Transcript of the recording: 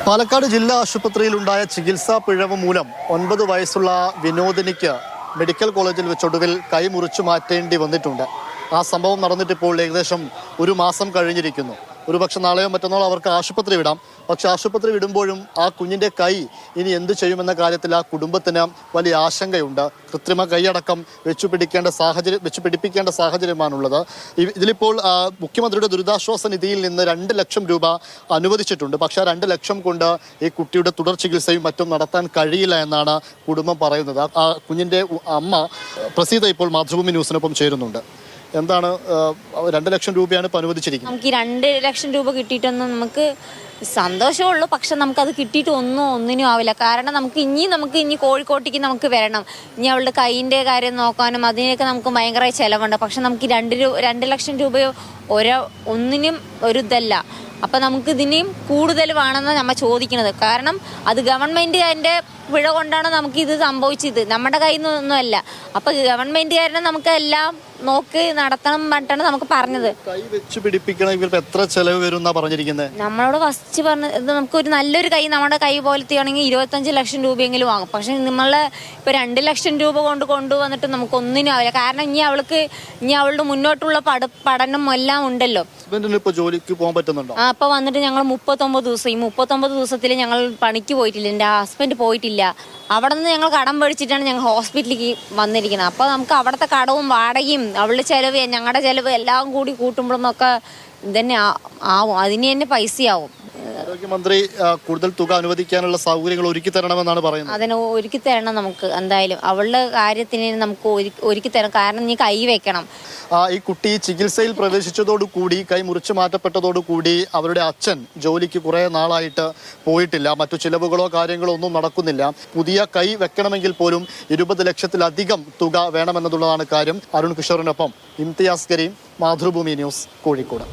പാലക്കാട് ജില്ലാ ആശുപത്രിയിലുണ്ടായ ചികിത്സാ പിഴവ് മൂലം 9 വയസ്സുള്ള വിനോദിനിക്ക് മെഡിക്കൽ കോളേജിൽ വെച്ചൊടുവിൽ കൈ മുറിച്ചു മാറ്റേണ്ടി വന്നിട്ടുണ്ട്. ആ സംഭവം നടന്നിട്ടിപ്പോൾ ഏകദേശം 1 മാസം കഴിഞ്ഞിരിക്കുന്നു. ഒരുപക്ഷെ നാളെയോ മറ്റന്നാളോ അവർക്ക് ആശുപത്രി വിടാം. പക്ഷെ ആശുപത്രി വിടുമ്പോഴും ആ കുഞ്ഞിൻ്റെ കൈ ഇനി എന്ത് ചെയ്യുമെന്ന കാര്യത്തിൽ ആ കുടുംബത്തിന് വലിയ ആശങ്കയുണ്ട്. കൃത്രിമ കൈയടക്കം വെച്ചുപിടിപ്പിക്കേണ്ട സാഹചര്യമാണുള്ളത്. ഇതിലിപ്പോൾ മുഖ്യമന്ത്രിയുടെ ദുരിതാശ്വാസ നിധിയിൽ നിന്ന് 2 ലക്ഷം രൂപ അനുവദിച്ചിട്ടുണ്ട്. പക്ഷേ ആ 2 ലക്ഷം കൊണ്ട് ഈ കുട്ടിയുടെ തുടർ ചികിത്സയും മറ്റും നടത്താൻ കഴിയില്ല എന്നാണ് കുടുംബം പറയുന്നത്. ആ കുഞ്ഞിൻ്റെ അമ്മ പ്രസീത ഇപ്പോൾ മാതൃഭൂമി ന്യൂസിനൊപ്പം ചേരുന്നുണ്ട്. എന്താണ് 2 ലക്ഷം രൂപയാണ് ഇപ്പോൾ അനുവദിച്ചിരിക്കുന്നത്? നമുക്ക് 2 ലക്ഷം രൂപ കിട്ടിയിട്ടൊന്നും നമുക്ക് സന്തോഷമുള്ളൂ. പക്ഷെ നമുക്കത് കിട്ടിയിട്ട് ഒന്നിനും ആവില്ല. കാരണം നമുക്ക് ഇനി കോഴിക്കോട്ടേക്ക് നമുക്ക് വരണം. ഇനി അവളുടെ കൈയിൻ്റെ കാര്യം നോക്കാനും അതിനൊക്കെ നമുക്ക് ഭയങ്കര ചിലവുണ്ട്. പക്ഷെ നമുക്ക് 2 ലക്ഷം രൂപയോ ഒന്നിനും ഒരു ഇതല്ല. അപ്പം നമുക്ക് ഇതിനെയും കൂടുതൽ വേണമെന്നാണ് നമ്മൾ ചോദിക്കുന്നത്. കാരണം അത് ഗവൺമെൻറ് അതിൻ്റെ പിഴ കൊണ്ടാണ് നമുക്ക് ഇത് സംഭവിച്ചത്, നമ്മുടെ കയ്യിൽ നിന്നൊന്നുമല്ല. അപ്പം ഗവൺമെൻറ്റുകാരനെ നമുക്ക് എല്ലാം നോക്കി നടത്തണം പറഞ്ഞിട്ടാണ് നമുക്ക് പറഞ്ഞത്. കൈ വെച്ച് പിടിപ്പിക്കണമെങ്കിൽ എത്ര ചെലവ് വരും എന്നാ പറഞ്ഞിരിക്കുന്നത്? നമ്മളോട് ഫസ്റ്റ് പറഞ്ഞത് നമുക്കൊരു നല്ലൊരു കൈ നമ്മുടെ കൈ പോലത്തെ ആണെങ്കിൽ 25 ലക്ഷം രൂപയെങ്കിലും വാങ്ങും. പക്ഷെ നമ്മളെ ഇപ്പോൾ 2 ലക്ഷം രൂപ കൊണ്ടുവന്നിട്ട് നമുക്ക് ഒന്നിനും ആവില്ല. കാരണം ഇനി അവളുടെ മുന്നോട്ടുള്ള പഠനം എല്ലാം ഉണ്ടല്ലോ. ഇപ്പോൾ ജോലിക്ക് പോകാൻ പറ്റുന്നുണ്ടോ? അപ്പോൾ വന്നിട്ട് ഞങ്ങൾ 39 ദിവസം ഈ 39 ദിവസത്തിൽ ഞങ്ങൾ പണിക്ക് പോയിട്ടില്ല. എൻ്റെ ഹസ്ബൻഡ് പോയിട്ടില്ല. അവിടെ നിന്ന് ഞങ്ങൾ കടം മേടിച്ചിട്ടാണ് ഞങ്ങൾ ഹോസ്പിറ്റലിലേക്ക് വന്നിരിക്കുന്നത്. അപ്പോൾ നമുക്ക് അവിടുത്തെ കടവും വാടകയും അവളുടെ ചിലവ് ഞങ്ങളുടെ ചിലവ് എല്ലാം കൂടി കൂട്ടുമ്പോഴൊക്കെ ഇതന്നെ ആവും. അതിന് തന്നെ പൈസയാവും. ആരോഗ്യമന്ത്രി കൂടുതൽ തുക അനുവദിക്കാനുള്ള സൗകര്യങ്ങൾ ഒരുക്കി തരണമെന്നാണ് പറയുന്നത്. അതിന് ഒരുക്കി തരണം. നമുക്ക് എന്തായാലും അവളുടെ കാര്യത്തിന് നമുക്ക് ഒരുക്കി തരണം. കാരണം നീ കൈ വെക്കണം. ഈ കുട്ടി ചികിത്സയിൽ പ്രവേശിച്ചതോടുകൂടി കൈ മുറിച്ചു മാറ്റപ്പെട്ടതോടുകൂടി അവരുടെ അച്ഛൻ ജോലിക്ക് കുറേ നാളായിട്ട് പോയിട്ടില്ല. മറ്റു ചിലവുകളോ കാര്യങ്ങളോ ഒന്നും നടക്കുന്നില്ല. പുതിയ കൈ വെക്കണമെങ്കിൽ പോലും 20 ലക്ഷത്തിലധികം തുക വേണമെന്നതുള്ളതാണ് കാര്യം. അരുൺ കിഷോറിനൊപ്പം ഇംതിയാസ് കരീം, മാതൃഭൂമി ന്യൂസ്, കോഴിക്കോട്.